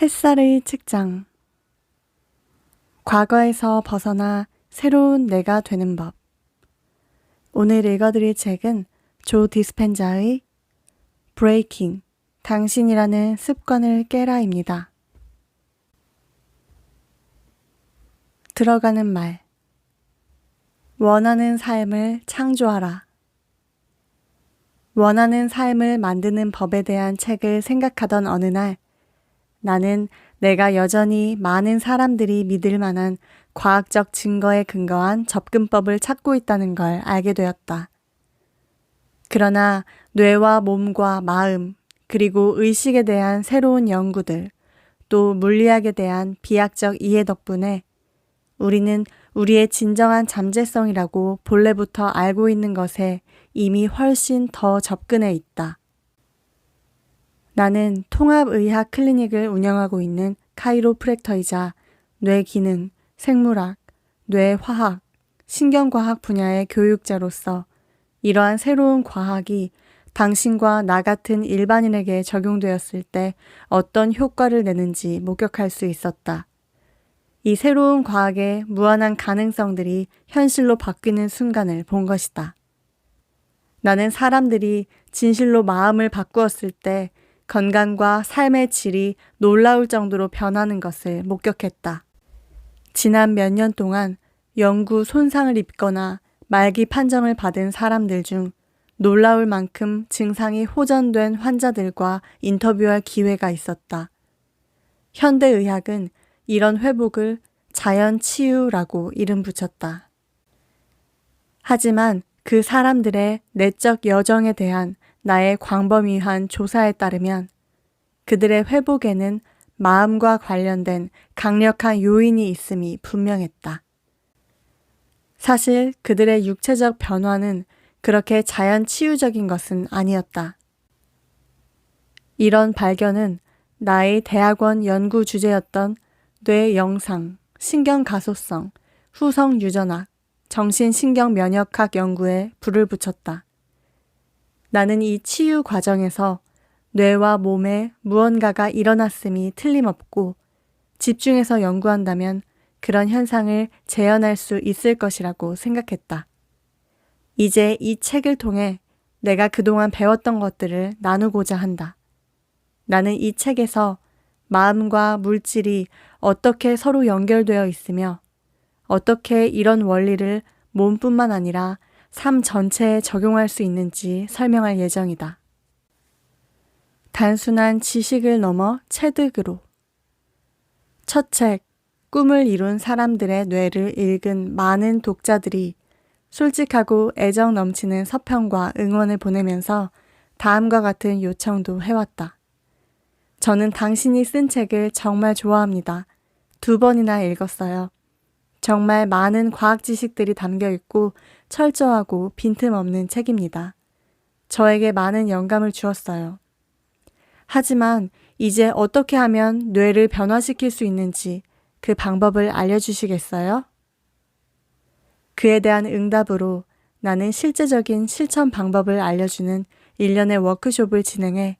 햇살의 측정. 과거에서 벗어나 새로운 내가 되는 법. 오늘 읽어드릴 책은 조 디스펜자의 브레이킹, 당신이라는 습관을 깨라입니다. 들어가는 말. 원하는 삶을 창조하라. 원하는 삶을 만드는 법에 대한 책을 생각하던 어느 날, 나는 내가 여전히 많은 사람들이 믿을 만한 과학적 증거에 근거한 접근법을 찾고 있다는 걸 알게 되었다. 그러나 뇌와 몸과 마음, 그리고 의식에 대한 새로운 연구들, 또 물리학에 대한 비약적 이해 덕분에 우리는 우리의 진정한 잠재성이라고 본래부터 알고 있는 것에 이미 훨씬 더 접근해 있다. 나는 통합의학 클리닉을 운영하고 있는 카이로프랙터이자 뇌기능, 생물학, 뇌화학, 신경과학 분야의 교육자로서 이러한 새로운 과학이 당신과 나 같은 일반인에게 적용되었을 때 어떤 효과를 내는지 목격할 수 있었다. 이 새로운 과학의 무한한 가능성들이 현실로 바뀌는 순간을 본 것이다. 나는 사람들이 진실로 마음을 바꾸었을 때 건강과 삶의 질이 놀라울 정도로 변하는 것을 목격했다. 지난 몇 년 동안 영구 손상을 입거나 말기 판정을 받은 사람들 중 놀라울 만큼 증상이 호전된 환자들과 인터뷰할 기회가 있었다. 현대의학은 이런 회복을 자연치유라고 이름 붙였다. 하지만 그 사람들의 내적 여정에 대한 나의 광범위한 조사에 따르면 그들의 회복에는 마음과 관련된 강력한 요인이 있음이 분명했다. 사실 그들의 육체적 변화는 그렇게 자연치유적인 것은 아니었다. 이런 발견은 나의 대학원 연구 주제였던 뇌 영상, 신경가소성, 후성유전학, 정신신경면역학 연구에 불을 붙였다. 나는 이 치유 과정에서 뇌와 몸에 무언가가 일어났음이 틀림없고 집중해서 연구한다면 그런 현상을 재현할 수 있을 것이라고 생각했다. 이제 이 책을 통해 내가 그동안 배웠던 것들을 나누고자 한다. 나는 이 책에서 마음과 물질이 어떻게 서로 연결되어 있으며 어떻게 이런 원리를 몸뿐만 아니라 삶 전체에 적용할 수 있는지 설명할 예정이다. 단순한 지식을 넘어 체득으로. 첫 책, 꿈을 이룬 사람들의 뇌를 읽은 많은 독자들이 솔직하고 애정 넘치는 서평과 응원을 보내면서 다음과 같은 요청도 해왔다. 저는 당신이 쓴 책을 정말 좋아합니다. 2번이나 읽었어요. 정말 많은 과학 지식들이 담겨 있고 철저하고 빈틈없는 책입니다. 저에게 많은 영감을 주었어요. 하지만 이제 어떻게 하면 뇌를 변화시킬 수 있는지 그 방법을 알려주시겠어요? 그에 대한 응답으로 나는 실제적인 실천 방법을 알려주는 일련의 워크숍을 진행해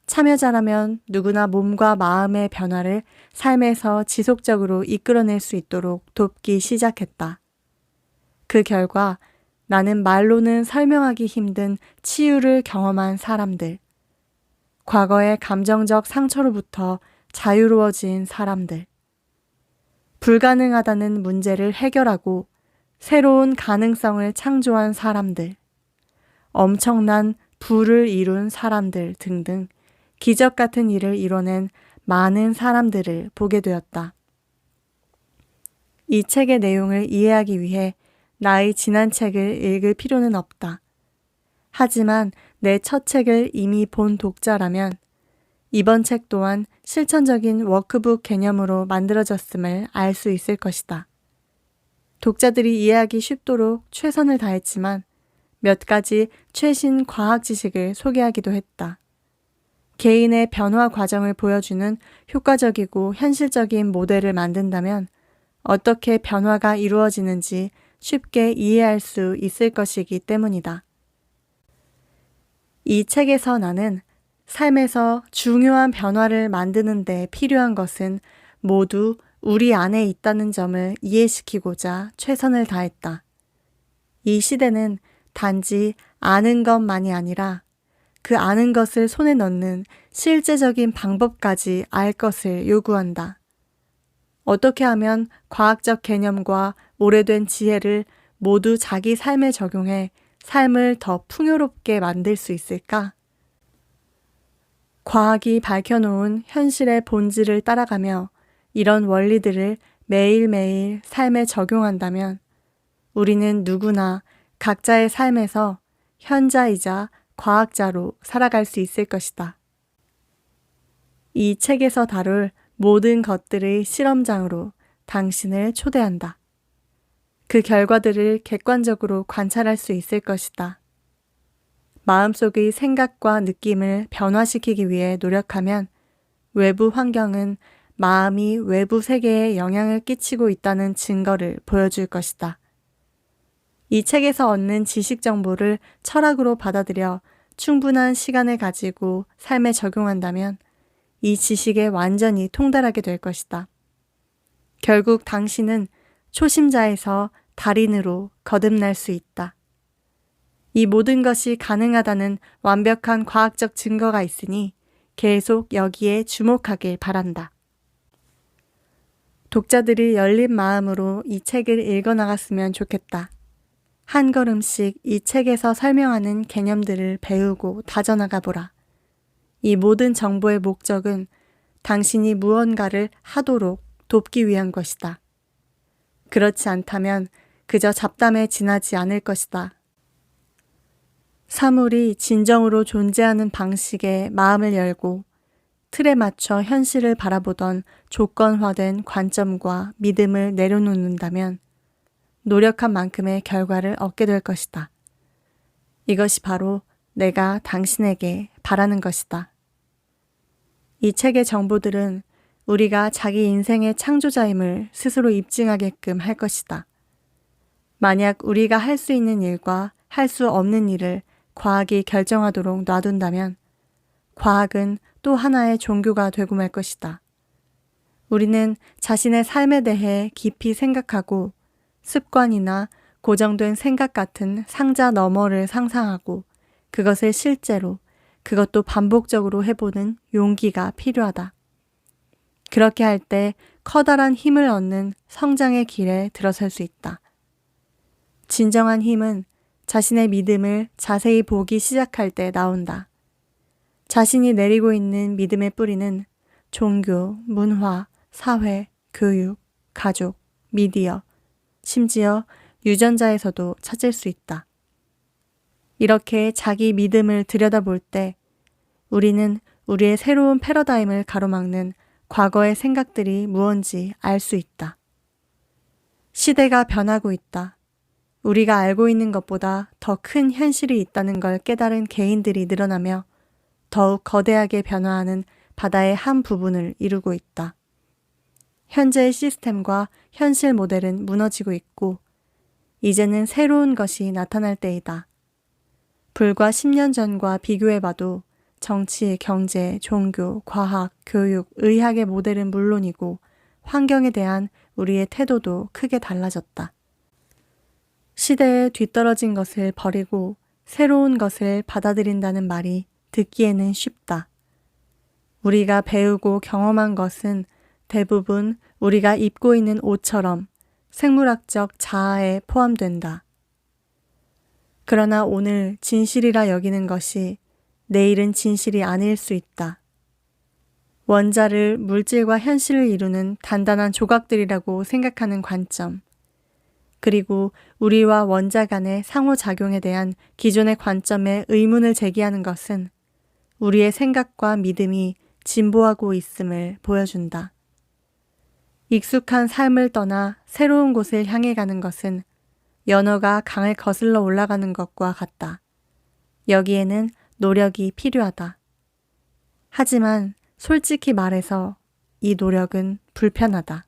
참여자라면 누구나 몸과 마음의 변화를 삶에서 지속적으로 이끌어낼 수 있도록 돕기 시작했다. 그 결과 나는 말로는 설명하기 힘든 치유를 경험한 사람들, 과거의 감정적 상처로부터 자유로워진 사람들, 불가능하다는 문제를 해결하고 새로운 가능성을 창조한 사람들, 엄청난 부를 이룬 사람들 등등 기적 같은 일을 이뤄낸 많은 사람들을 보게 되었다. 이 책의 내용을 이해하기 위해 나의 지난 책을 읽을 필요는 없다. 하지만 내 첫 책을 이미 본 독자라면 이번 책 또한 실천적인 워크북 개념으로 만들어졌음을 알 수 있을 것이다. 독자들이 이해하기 쉽도록 최선을 다했지만 몇 가지 최신 과학 지식을 소개하기도 했다. 개인의 변화 과정을 보여주는 효과적이고 현실적인 모델을 만든다면 어떻게 변화가 이루어지는지 쉽게 이해할 수 있을 것이기 때문이다. 이 책에서 나는 삶에서 중요한 변화를 만드는 데 필요한 것은 모두 우리 안에 있다는 점을 이해시키고자 최선을 다했다. 이 시대는 단지 아는 것만이 아니라 그 아는 것을 손에 넣는 실제적인 방법까지 알 것을 요구한다. 어떻게 하면 과학적 개념과 오래된 지혜를 모두 자기 삶에 적용해 삶을 더 풍요롭게 만들 수 있을까? 과학이 밝혀놓은 현실의 본질을 따라가며 이런 원리들을 매일매일 삶에 적용한다면 우리는 누구나 각자의 삶에서 현자이자 과학자로 살아갈 수 있을 것이다. 이 책에서 다룰 모든 것들의 실험장으로 당신을 초대한다. 그 결과들을 객관적으로 관찰할 수 있을 것이다. 마음속의 생각과 느낌을 변화시키기 위해 노력하면 외부 환경은 마음이 외부 세계에 영향을 끼치고 있다는 증거를 보여줄 것이다. 이 책에서 얻는 지식 정보를 철학으로 받아들여 충분한 시간을 가지고 삶에 적용한다면 이 지식에 완전히 통달하게 될 것이다. 결국 당신은 초심자에서 달인으로 거듭날 수 있다. 이 모든 것이 가능하다는 완벽한 과학적 증거가 있으니 계속 여기에 주목하길 바란다. 독자들이 열린 마음으로 이 책을 읽어나갔으면 좋겠다. 한 걸음씩 이 책에서 설명하는 개념들을 배우고 다져나가 보라. 이 모든 정보의 목적은 당신이 무언가를 하도록 돕기 위한 것이다. 그렇지 않다면 그저 잡담에 지나지 않을 것이다. 사물이 진정으로 존재하는 방식에 마음을 열고 틀에 맞춰 현실을 바라보던 조건화된 관점과 믿음을 내려놓는다면 노력한 만큼의 결과를 얻게 될 것이다. 이것이 바로 내가 당신에게 바라는 것이다. 이 책의 정보들은 우리가 자기 인생의 창조자임을 스스로 입증하게끔 할 것이다. 만약 우리가 할 수 있는 일과 할 수 없는 일을 과학이 결정하도록 놔둔다면 과학은 또 하나의 종교가 되고 말 것이다. 우리는 자신의 삶에 대해 깊이 생각하고 습관이나 고정된 생각 같은 상자 너머를 상상하고 그것을 실제로 그것도 반복적으로 해보는 용기가 필요하다. 그렇게 할 때 커다란 힘을 얻는 성장의 길에 들어설 수 있다. 진정한 힘은 자신의 믿음을 자세히 보기 시작할 때 나온다. 자신이 내리고 있는 믿음의 뿌리는 종교, 문화, 사회, 교육, 가족, 미디어, 심지어 유전자에서도 찾을 수 있다. 이렇게 자기 믿음을 들여다볼 때 우리는 우리의 새로운 패러다임을 가로막는 과거의 생각들이 무언지 알 수 있다. 시대가 변하고 있다. 우리가 알고 있는 것보다 더 큰 현실이 있다는 걸 깨달은 개인들이 늘어나며 더욱 거대하게 변화하는 바다의 한 부분을 이루고 있다. 현재의 시스템과 현실 모델은 무너지고 있고 이제는 새로운 것이 나타날 때이다. 불과 10년 전과 비교해봐도 정치, 경제, 종교, 과학, 교육, 의학의 모델은 물론이고 환경에 대한 우리의 태도도 크게 달라졌다. 시대에 뒤떨어진 것을 버리고 새로운 것을 받아들인다는 말이 듣기에는 쉽다. 우리가 배우고 경험한 것은 대부분 우리가 입고 있는 옷처럼 생물학적 자아에 포함된다. 그러나 오늘 진실이라 여기는 것이 내일은 진실이 아닐 수 있다. 원자를 물질과 현실을 이루는 단단한 조각들이라고 생각하는 관점, 그리고 우리와 원자 간의 상호작용에 대한 기존의 관점에 의문을 제기하는 것은 우리의 생각과 믿음이 진보하고 있음을 보여준다. 익숙한 삶을 떠나 새로운 곳을 향해 가는 것은 연어가 강을 거슬러 올라가는 것과 같다. 여기에는 노력이 필요하다. 하지만 솔직히 말해서 이 노력은 불편하다.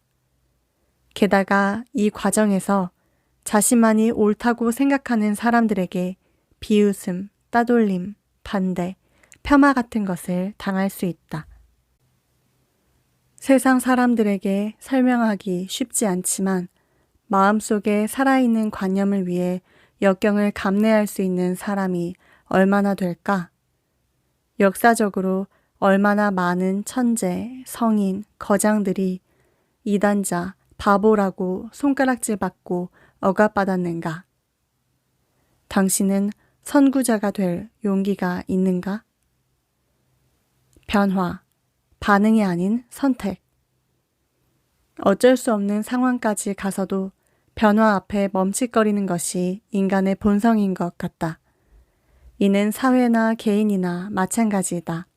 게다가 이 과정에서 자신만이 옳다고 생각하는 사람들에게 비웃음, 따돌림, 반대, 폄하 같은 것을 당할 수 있다. 세상 사람들에게 설명하기 쉽지 않지만 마음속에 살아있는 관념을 위해 역경을 감내할 수 있는 사람이 얼마나 될까? 역사적으로 얼마나 많은 천재, 성인, 거장들이 이단자, 바보라고 손가락질 받고 억압받았는가? 당신은 선구자가 될 용기가 있는가? 변화, 반응이 아닌 선택. 어쩔 수 없는 상황까지 가서도 변화 앞에 멈칫거리는 것이 인간의 본성인 것 같다. 이는 사회나 개인이나 마찬가지이다.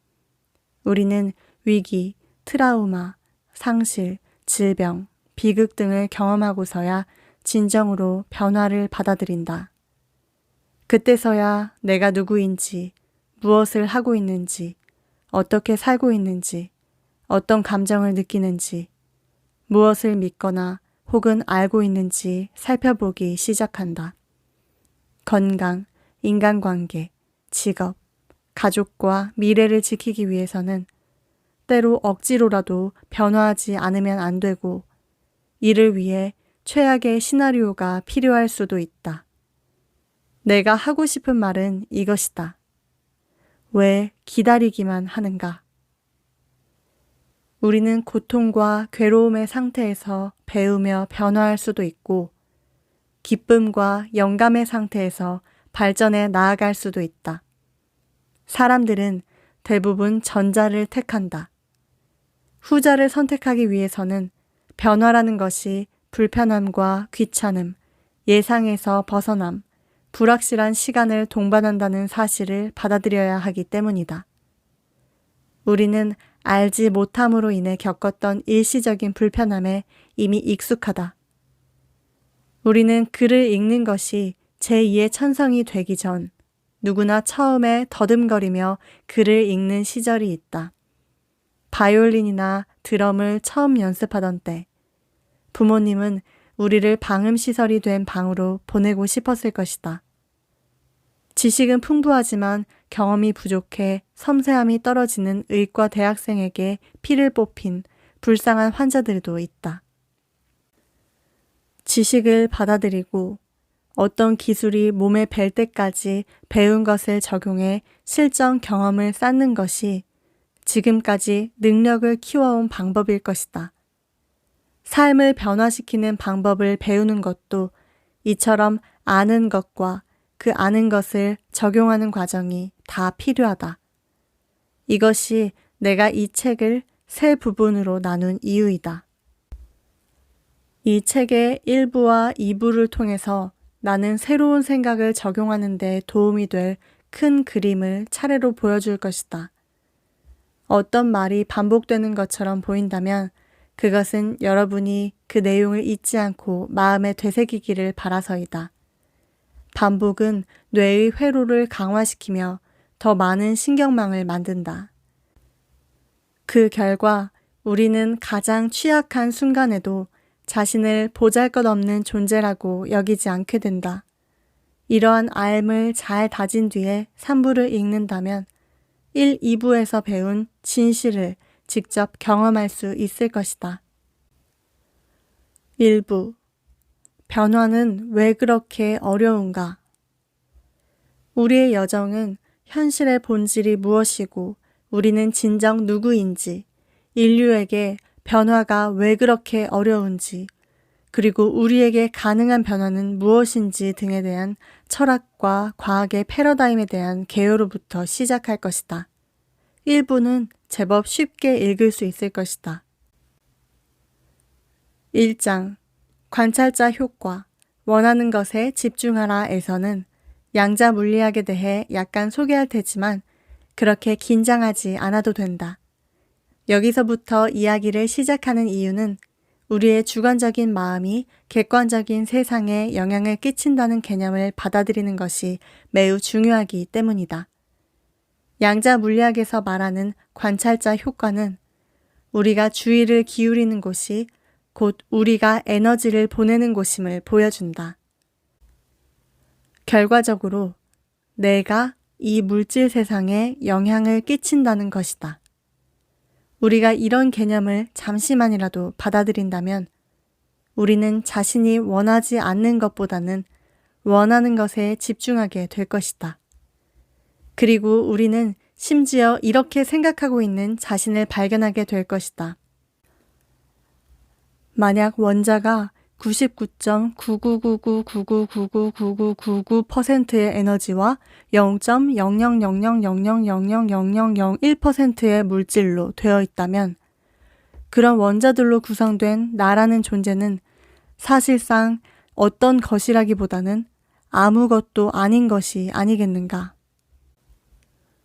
우리는 위기, 트라우마, 상실, 질병, 비극 등을 경험하고서야 진정으로 변화를 받아들인다. 그때서야 내가 누구인지, 무엇을 하고 있는지, 어떻게 살고 있는지, 어떤 감정을 느끼는지, 무엇을 믿거나 혹은 알고 있는지 살펴보기 시작한다. 건강, 인간관계, 직업, 가족과 미래를 지키기 위해서는 때로 억지로라도 변화하지 않으면 안 되고 이를 위해 최악의 시나리오가 필요할 수도 있다. 내가 하고 싶은 말은 이것이다. 왜 기다리기만 하는가? 우리는 고통과 괴로움의 상태에서 배우며 변화할 수도 있고 기쁨과 영감의 상태에서 발전해 나아갈 수도 있다. 사람들은 대부분 전자를 택한다. 후자를 선택하기 위해서는 변화라는 것이 불편함과 귀찮음, 예상에서 벗어남, 불확실한 시간을 동반한다는 사실을 받아들여야 하기 때문이다. 우리는 알지 못함으로 인해 겪었던 일시적인 불편함에 이미 익숙하다. 우리는 글을 읽는 것이 제2의 천성이 되기 전 누구나 처음에 더듬거리며 글을 읽는 시절이 있다. 바이올린이나 드럼을 처음 연습하던 때 부모님은 우리를 방음시설이 된 방으로 보내고 싶었을 것이다. 지식은 풍부하지만 경험이 부족해 섬세함이 떨어지는 의과 대학생에게 피를 뽑힌 불쌍한 환자들도 있다. 지식을 받아들이고 어떤 기술이 몸에 뵐 때까지 배운 것을 적용해 실전 경험을 쌓는 것이 지금까지 능력을 키워온 방법일 것이다. 삶을 변화시키는 방법을 배우는 것도 이처럼 아는 것과 그 아는 것을 적용하는 과정이 다 필요하다. 이것이 내가 이 책을 세 부분으로 나눈 이유이다. 이 책의 1부와 2부를 통해서 나는 새로운 생각을 적용하는 데 도움이 될 큰 그림을 차례로 보여줄 것이다. 어떤 말이 반복되는 것처럼 보인다면 그것은 여러분이 그 내용을 잊지 않고 마음에 되새기기를 바라서이다. 반복은 뇌의 회로를 강화시키며 더 많은 신경망을 만든다. 그 결과 우리는 가장 취약한 순간에도 자신을 보잘것없는 존재라고 여기지 않게 된다. 이러한 알을 잘 다진 뒤에 3부를 읽는다면 1, 2부에서 배운 진실을 직접 경험할 수 있을 것이다. 1부. 변화는 왜 그렇게 어려운가? 우리의 여정은 현실의 본질이 무엇이고 우리는 진정 누구인지, 인류에게 변화가 왜 그렇게 어려운지, 그리고 우리에게 가능한 변화는 무엇인지 등에 대한 철학과 과학의 패러다임에 대한 개요로부터 시작할 것이다. 1부는 제법 쉽게 읽을 수 있을 것이다. 1장 관찰자 효과, 원하는 것에 집중하라에서는 양자 물리학에 대해 약간 소개할 테지만 그렇게 긴장하지 않아도 된다. 여기서부터 이야기를 시작하는 이유는 우리의 주관적인 마음이 객관적인 세상에 영향을 끼친다는 개념을 받아들이는 것이 매우 중요하기 때문이다. 양자 물리학에서 말하는 관찰자 효과는 우리가 주의를 기울이는 곳이 곧 우리가 에너지를 보내는 곳임을 보여준다. 결과적으로 내가 이 물질 세상에 영향을 끼친다는 것이다. 우리가 이런 개념을 잠시만이라도 받아들인다면 우리는 자신이 원하지 않는 것보다는 원하는 것에 집중하게 될 것이다. 그리고 우리는 심지어 이렇게 생각하고 있는 자신을 발견하게 될 것이다. 만약 원자가 99.99999999999%의 에너지와 0.00000000001%의 물질로 되어 있다면 그런 원자들로 구성된 나라는 존재는 사실상 어떤 것이라기보다는 아무것도 아닌 것이 아니겠는가?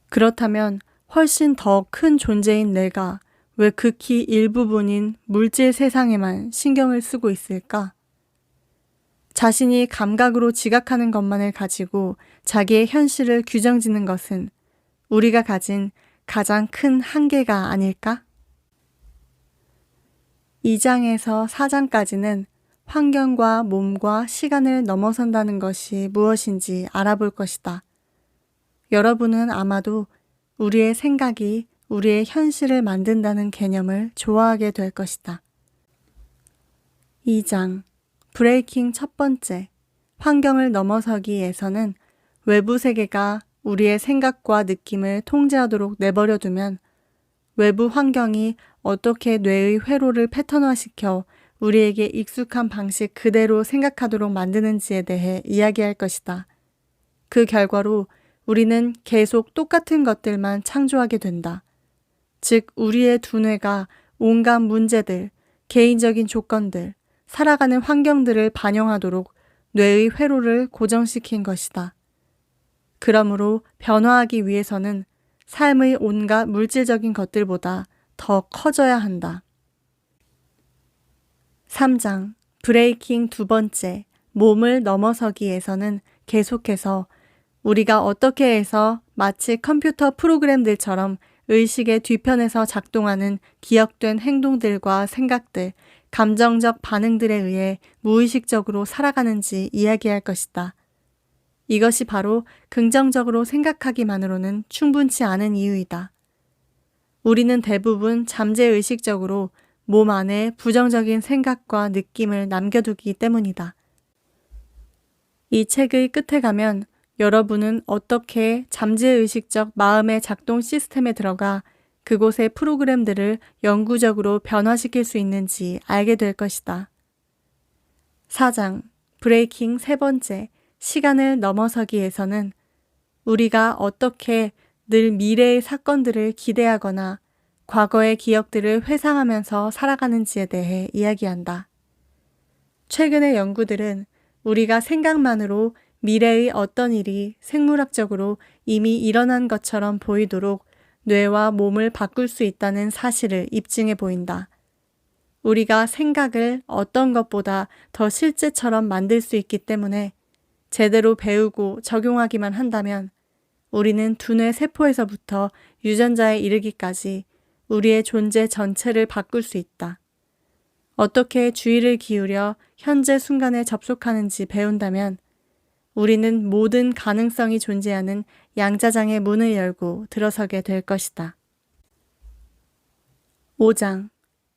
그렇다면 훨씬 더 큰 존재인 내가 왜 극히 일부분인 물질 세상에만 신경을 쓰고 있을까? 자신이 감각으로 지각하는 것만을 가지고 자기의 현실을 규정짓는 것은 우리가 가진 가장 큰 한계가 아닐까? 2장에서 4장까지는 환경과 몸과 시간을 넘어선다는 것이 무엇인지 알아볼 것이다. 여러분은 아마도 우리의 생각이 우리의 현실을 만든다는 개념을 좋아하게 될 것이다. 2장 브레이킹 첫 번째, 환경을 넘어서기에서는 외부 세계가 우리의 생각과 느낌을 통제하도록 내버려두면 외부 환경이 어떻게 뇌의 회로를 패턴화시켜 우리에게 익숙한 방식 그대로 생각하도록 만드는지에 대해 이야기할 것이다. 그 결과로 우리는 계속 똑같은 것들만 창조하게 된다. 즉, 우리의 두뇌가 온갖 문제들, 개인적인 조건들, 살아가는 환경들을 반영하도록 뇌의 회로를 고정시킨 것이다. 그러므로 변화하기 위해서는 삶의 온갖 물질적인 것들보다 더 커져야 한다. 3장 브레이킹 두 번째, 몸을 넘어서기에서는 계속해서 우리가 어떻게 해서 마치 컴퓨터 프로그램들처럼 의식의 뒤편에서 작동하는 기억된 행동들과 생각들, 감정적 반응들에 의해 무의식적으로 살아가는지 이야기할 것이다. 이것이 바로 긍정적으로 생각하기만으로는 충분치 않은 이유이다. 우리는 대부분 잠재의식적으로 몸 안에 부정적인 생각과 느낌을 남겨두기 때문이다. 이 책의 끝에 가면 여러분은 어떻게 잠재의식적 마음의 작동 시스템에 들어가 그곳의 프로그램들을 영구적으로 변화시킬 수 있는지 알게 될 것이다. 4장 브레이킹 세 번째, 시간을 넘어서기에서는 우리가 어떻게 늘 미래의 사건들을 기대하거나 과거의 기억들을 회상하면서 살아가는지에 대해 이야기한다. 최근의 연구들은 우리가 생각만으로 미래의 어떤 일이 생물학적으로 이미 일어난 것처럼 보이도록 뇌와 몸을 바꿀 수 있다는 사실을 입증해 보인다. 우리가 생각을 어떤 것보다 더 실제처럼 만들 수 있기 때문에 제대로 배우고 적용하기만 한다면 우리는 두뇌 세포에서부터 유전자에 이르기까지 우리의 존재 전체를 바꿀 수 있다. 어떻게 주의를 기울여 현재 순간에 접속하는지 배운다면 우리는 모든 가능성이 존재하는 양자장의 문을 열고 들어서게 될 것이다. 5장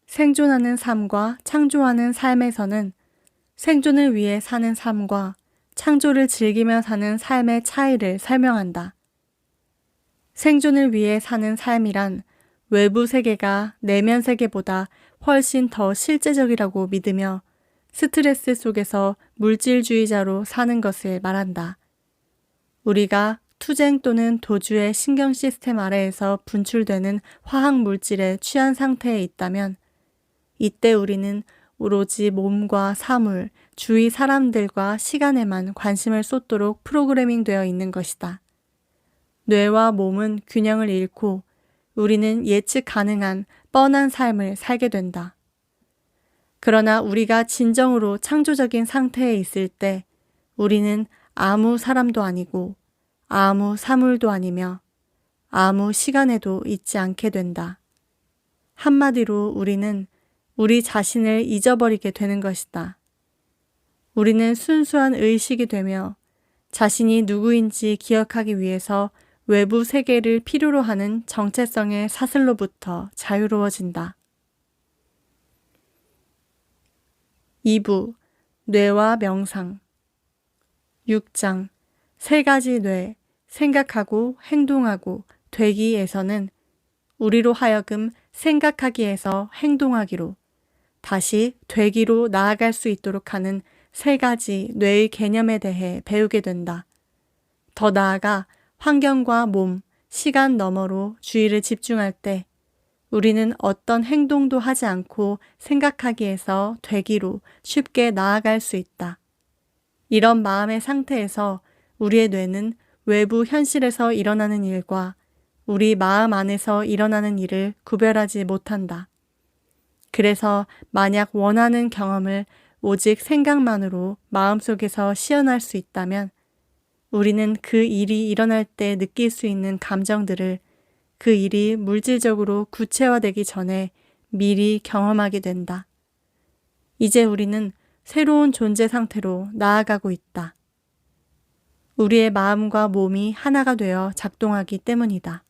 생존하는 삶과 창조하는 삶에서는 생존을 위해 사는 삶과 창조를 즐기며 사는 삶의 차이를 설명한다. 생존을 위해 사는 삶이란 외부 세계가 내면 세계보다 훨씬 더 실제적이라고 믿으며 스트레스 속에서 물질주의자로 사는 것을 말한다. 우리가 투쟁 또는 도주의 신경 시스템 아래에서 분출되는 화학 물질에 취한 상태에 있다면 이때 우리는 오로지 몸과 사물, 주위 사람들과 시간에만 관심을 쏟도록 프로그래밍 되어 있는 것이다. 뇌와 몸은 균형을 잃고 우리는 예측 가능한 뻔한 삶을 살게 된다. 그러나 우리가 진정으로 창조적인 상태에 있을 때 우리는 아무 사람도 아니고 아무 사물도 아니며 아무 시간에도 있지 않게 된다. 한마디로 우리는 우리 자신을 잊어버리게 되는 것이다. 우리는 순수한 의식이 되며 자신이 누구인지 기억하기 위해서 외부 세계를 필요로 하는 정체성의 사슬로부터 자유로워진다. 2부 뇌와 명상 6장 세 가지 뇌, 생각하고 행동하고 되기에서는 우리로 하여금 생각하기에서 행동하기로 다시 되기로 나아갈 수 있도록 하는 세 가지 뇌의 개념에 대해 배우게 된다. 더 나아가 환경과 몸, 시간 너머로 주의를 집중할 때 우리는 어떤 행동도 하지 않고 생각하기에서 되기로 쉽게 나아갈 수 있다. 이런 마음의 상태에서 우리의 뇌는 외부 현실에서 일어나는 일과 우리 마음 안에서 일어나는 일을 구별하지 못한다. 그래서 만약 원하는 경험을 오직 생각만으로 마음속에서 시연할 수 있다면 우리는 그 일이 일어날 때 느낄 수 있는 감정들을 그 일이 물질적으로 구체화되기 전에 미리 경험하게 된다. 이제 우리는 새로운 존재 상태로 나아가고 있다. 우리의 마음과 몸이 하나가 되어 작동하기 때문이다.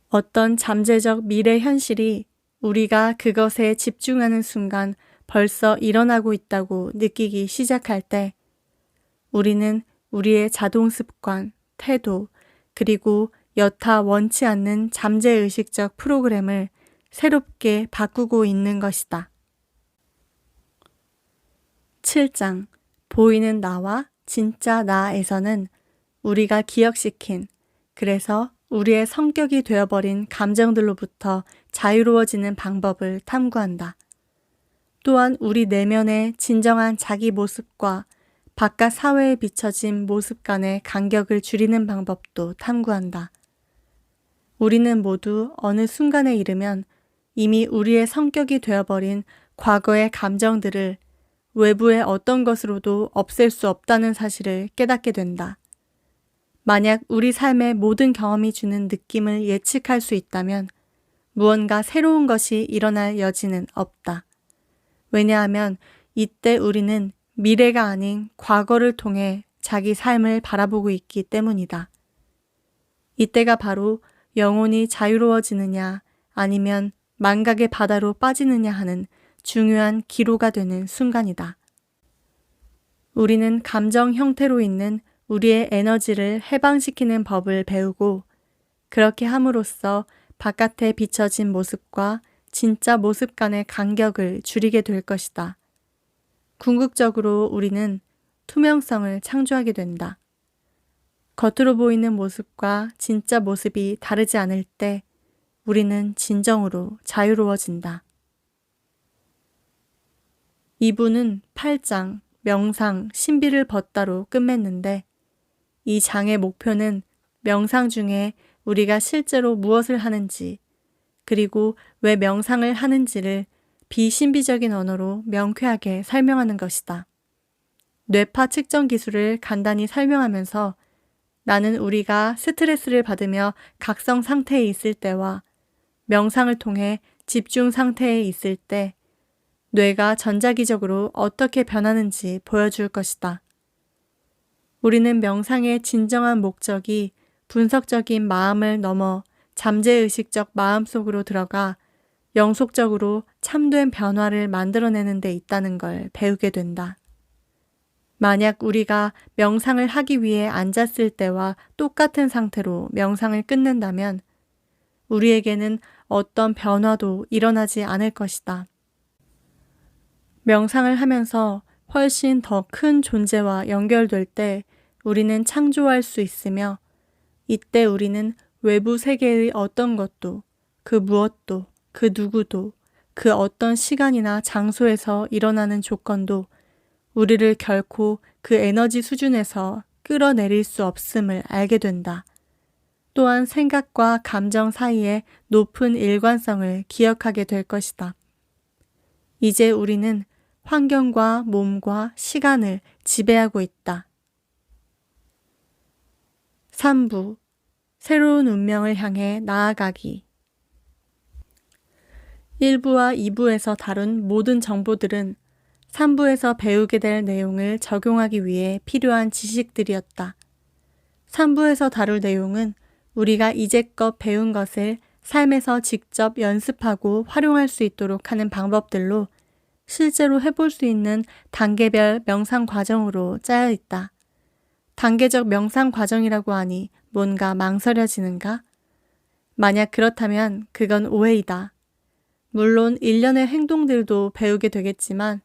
어떤 잠재적 미래 현실이 우리가 그것에 집중하는 순간 벌써 일어나고 있다고 느끼기 시작할 때 우리는 우리의 자동 습관, 태도, 그리고 여타 원치 않는 잠재의식적 프로그램을 새롭게 바꾸고 있는 것이다. 7장 보이는 나와 진짜 나에서는 우리가 기억시킨, 그래서 우리의 성격이 되어버린 감정들로부터 자유로워지는 방법을 탐구한다. 또한 우리 내면의 진정한 자기 모습과 바깥 사회에 비춰진 모습 간의 간격을 줄이는 방법도 탐구한다. 우리는 모두 어느 순간에 이르면 이미 우리의 성격이 되어버린 과거의 감정들을 외부의 어떤 것으로도 없앨 수 없다는 사실을 깨닫게 된다. 만약 우리 삶의 모든 경험이 주는 느낌을 예측할 수 있다면 무언가 새로운 것이 일어날 여지는 없다. 왜냐하면 이때 우리는 미래가 아닌 과거를 통해 자기 삶을 바라보고 있기 때문이다. 이때가 바로 영혼이 자유로워지느냐 아니면 망각의 바다로 빠지느냐 하는 중요한 기로가 되는 순간이다. 우리는 감정 형태로 있는 우리의 에너지를 해방시키는 법을 배우고 그렇게 함으로써 바깥에 비춰진 모습과 진짜 모습 간의 간격을 줄이게 될 것이다. 궁극적으로 우리는 투명성을 창조하게 된다. 겉으로 보이는 모습과 진짜 모습이 다르지 않을 때 우리는 진정으로 자유로워진다. 2부는 8장 명상 신비를 벗다로 끝맺는데 이 장의 목표는 명상 중에 우리가 실제로 무엇을 하는지 그리고 왜 명상을 하는지를 비신비적인 언어로 명쾌하게 설명하는 것이다. 뇌파 측정 기술을 간단히 설명하면서 나는 우리가 스트레스를 받으며 각성 상태에 있을 때와 명상을 통해 집중 상태에 있을 때 뇌가 전자기적으로 어떻게 변하는지 보여줄 것이다. 우리는 명상의 진정한 목적이 분석적인 마음을 넘어 잠재의식적 마음 속으로 들어가 영속적으로 참된 변화를 만들어내는 데 있다는 걸 배우게 된다. 만약 우리가 명상을 하기 위해 앉았을 때와 똑같은 상태로 명상을 끝낸다면 우리에게는 어떤 변화도 일어나지 않을 것이다. 명상을 하면서 훨씬 더 큰 존재와 연결될 때 우리는 창조할 수 있으며 이때 우리는 외부 세계의 어떤 것도 그 무엇도 그 누구도 그 어떤 시간이나 장소에서 일어나는 조건도 우리를 결코 그 에너지 수준에서 끌어내릴 수 없음을 알게 된다. 또한 생각과 감정 사이의 높은 일관성을 기억하게 될 것이다. 이제 우리는 환경과 몸과 시간을 지배하고 있다. 3부 새로운 운명을 향해 나아가기 1부와 2부에서 다룬 모든 정보들은 3부에서 배우게 될 내용을 적용하기 위해 필요한 지식들이었다. 3부에서 다룰 내용은 우리가 이제껏 배운 것을 삶에서 직접 연습하고 활용할 수 있도록 하는 방법들로 실제로 해볼 수 있는 단계별 명상 과정으로 짜여 있다. 단계적 명상 과정이라고 하니 뭔가 망설여지는가? 만약 그렇다면 그건 오해이다. 물론 일련의 행동들도 배우게 되겠지만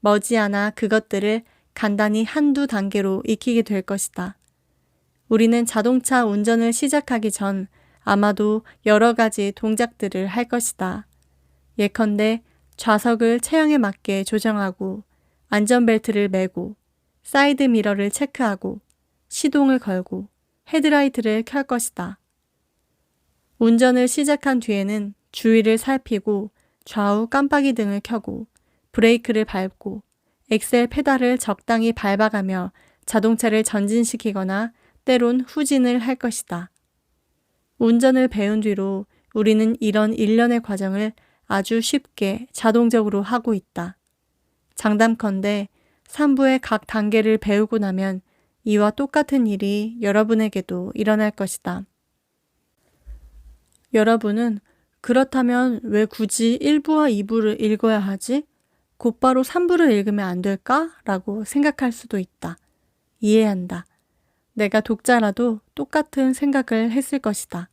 머지않아 그것들을 간단히 한두 단계로 익히게 될 것이다. 우리는 자동차 운전을 시작하기 전 아마도 여러 가지 동작들을 할 것이다. 예컨대 좌석을 체형에 맞게 조정하고 안전벨트를 매고 사이드 미러를 체크하고 시동을 걸고 헤드라이트를 켤 것이다. 운전을 시작한 뒤에는 주위를 살피고 좌우 깜빡이 등을 켜고 브레이크를 밟고 엑셀 페달을 적당히 밟아가며 자동차를 전진시키거나 때론 후진을 할 것이다. 운전을 배운 뒤로 우리는 이런 일련의 과정을 아주 쉽게 자동적으로 하고 있다. 장담컨대 3부의 각 단계를 배우고 나면 이와 똑같은 일이 여러분에게도 일어날 것이다. 여러분은 그렇다면 왜 굳이 1부와 2부를 읽어야 하지? 곧바로 3부를 읽으면 안 될까? 라고 생각할 수도 있다. 이해한다. 내가 독자라도 똑같은 생각을 했을 것이다.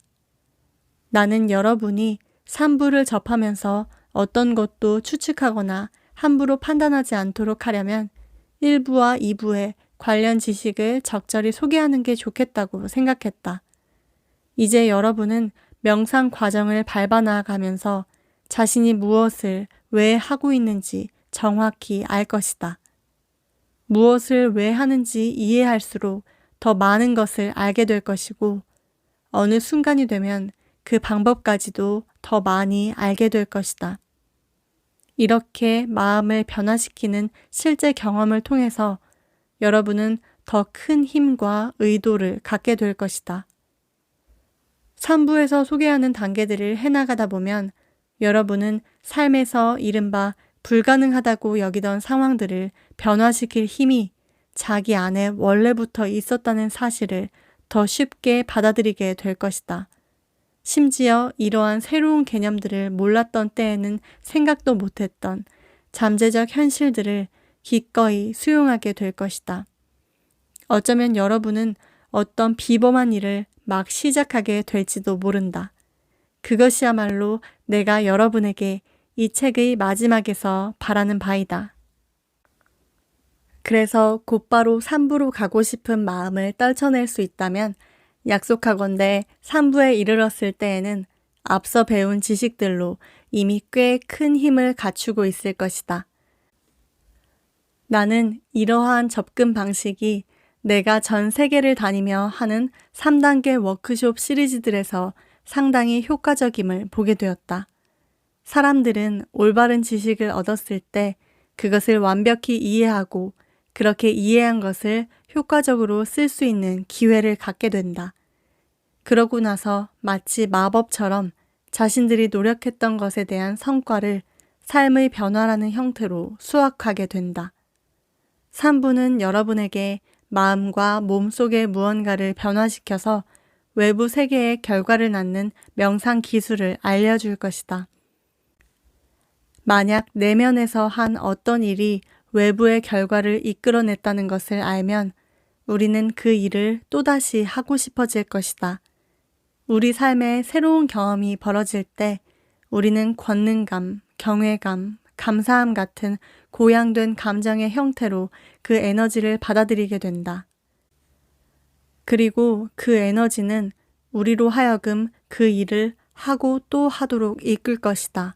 나는 여러분이 3부를 접하면서 어떤 것도 추측하거나 함부로 판단하지 않도록 하려면 1부와 2부의 관련 지식을 적절히 소개하는 게 좋겠다고 생각했다. 이제 여러분은 명상 과정을 밟아 나아가면서 자신이 무엇을 왜 하고 있는지 정확히 알 것이다. 무엇을 왜 하는지 이해할수록 더 많은 것을 알게 될 것이고 어느 순간이 되면 그 방법까지도 더 많이 알게 될 것이다. 이렇게 마음을 변화시키는 실제 경험을 통해서 여러분은 더 큰 힘과 의도를 갖게 될 것이다. 3부에서 소개하는 단계들을 해나가다 보면 여러분은 삶에서 이른바 불가능하다고 여기던 상황들을 변화시킬 힘이 자기 안에 원래부터 있었다는 사실을 더 쉽게 받아들이게 될 것이다. 심지어 이러한 새로운 개념들을 몰랐던 때에는 생각도 못했던 잠재적 현실들을 기꺼이 수용하게 될 것이다. 어쩌면 여러분은 어떤 비범한 일을 막 시작하게 될지도 모른다. 그것이야말로 내가 여러분에게 이 책의 마지막에서 바라는 바이다. 그래서 곧바로 3부로 가고 싶은 마음을 떨쳐낼 수 있다면 약속하건대 3부에 이르렀을 때에는 앞서 배운 지식들로 이미 꽤 큰 힘을 갖추고 있을 것이다. 나는 이러한 접근 방식이 내가 전 세계를 다니며 하는 3단계 워크숍 시리즈들에서 상당히 효과적임을 보게 되었다. 사람들은 올바른 지식을 얻었을 때 그것을 완벽히 이해하고 그렇게 이해한 것을 효과적으로 쓸 수 있는 기회를 갖게 된다. 그러고 나서 마치 마법처럼 자신들이 노력했던 것에 대한 성과를 삶의 변화라는 형태로 수확하게 된다. 3부는 여러분에게 마음과 몸 속의 무언가를 변화시켜서 외부 세계의 결과를 낳는 명상 기술을 알려줄 것이다. 만약 내면에서 한 어떤 일이 외부의 결과를 이끌어냈다는 것을 알면 우리는 그 일을 또다시 하고 싶어질 것이다. 우리 삶에 새로운 경험이 벌어질 때 우리는 권능감, 경외감, 감사함 같은 고양된 감정의 형태로 그 에너지를 받아들이게 된다. 그리고 그 에너지는 우리로 하여금 그 일을 하고 또 하도록 이끌 것이다.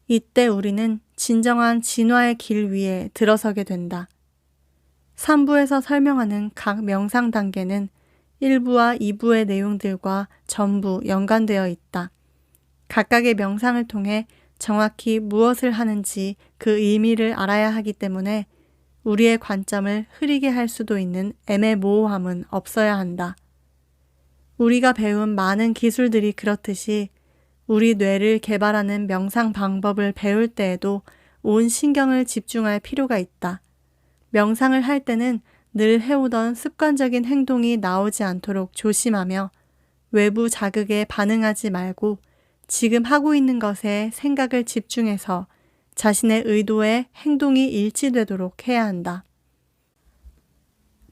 이때 우리는 진정한 진화의 길 위에 들어서게 된다. 3부에서 설명하는 각 명상 단계는 1부와 2부의 내용들과 전부 연관되어 있다. 각각의 명상을 통해 정확히 무엇을 하는지 그 의미를 알아야 하기 때문에 우리의 관점을 흐리게 할 수도 있는 애매모호함은 없어야 한다. 우리가 배운 많은 기술들이 그렇듯이 우리 뇌를 개발하는 명상 방법을 배울 때에도 온 신경을 집중할 필요가 있다. 명상을 할 때는 늘 해오던 습관적인 행동이 나오지 않도록 조심하며 외부 자극에 반응하지 말고 지금 하고 있는 것에 생각을 집중해서 자신의 의도에 행동이 일치되도록 해야 한다.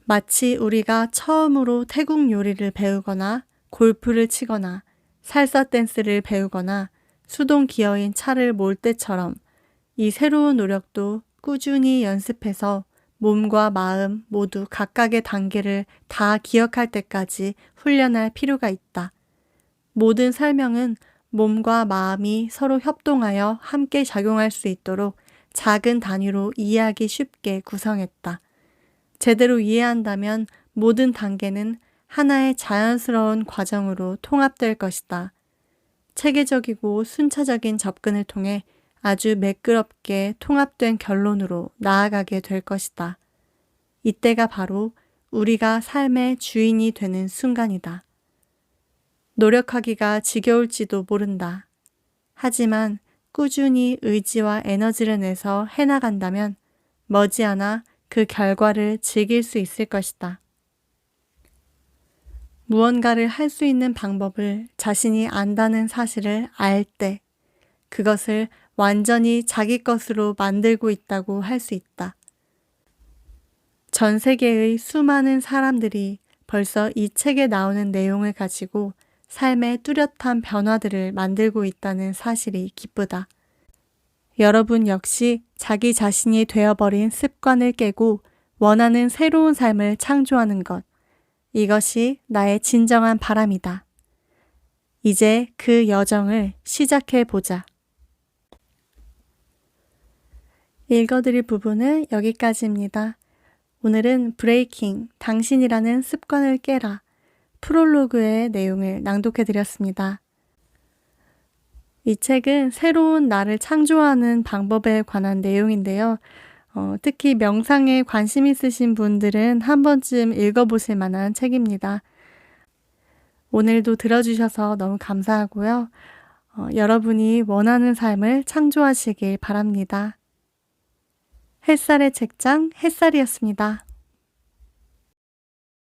마치 우리가 처음으로 태국 요리를 배우거나 골프를 치거나 살사 댄스를 배우거나 수동 기어인 차를 몰 때처럼 이 새로운 노력도 꾸준히 연습해서 몸과 마음 모두 각각의 단계를 다 기억할 때까지 훈련할 필요가 있다. 모든 설명은 몸과 마음이 서로 협동하여 함께 작용할 수 있도록 작은 단위로 이해하기 쉽게 구성했다. 제대로 이해한다면 모든 단계는 하나의 자연스러운 과정으로 통합될 것이다. 체계적이고 순차적인 접근을 통해 아주 매끄럽게 통합된 결론으로 나아가게 될 것이다. 이때가 바로 우리가 삶의 주인이 되는 순간이다. 노력하기가 지겨울지도 모른다. 하지만 꾸준히 의지와 에너지를 내서 해나간다면 머지않아 그 결과를 즐길 수 있을 것이다. 무언가를 할 수 있는 방법을 자신이 안다는 사실을 알 때 그것을 완전히 자기 것으로 만들고 있다고 할 수 있다. 전 세계의 수많은 사람들이 벌써 이 책에 나오는 내용을 가지고 삶의 뚜렷한 변화들을 만들고 있다는 사실이 기쁘다. 여러분 역시 자기 자신이 되어버린 습관을 깨고 원하는 새로운 삶을 창조하는 것, 이것이 나의 진정한 바람이다. 이제 그 여정을 시작해 보자. 읽어드릴 부분은 여기까지입니다. 오늘은 브레이킹, 당신이라는 습관을 깨라, 프롤로그의 내용을 낭독해 드렸습니다. 이 책은 새로운 나를 창조하는 방법에 관한 내용인데요. 특히 명상에 관심 있으신 분들은 한 번쯤 읽어보실 만한 책입니다. 오늘도 들어주셔서 너무 감사하고요. 여러분이 원하는 삶을 창조하시길 바랍니다. 햇살의 책장 햇살이었습니다.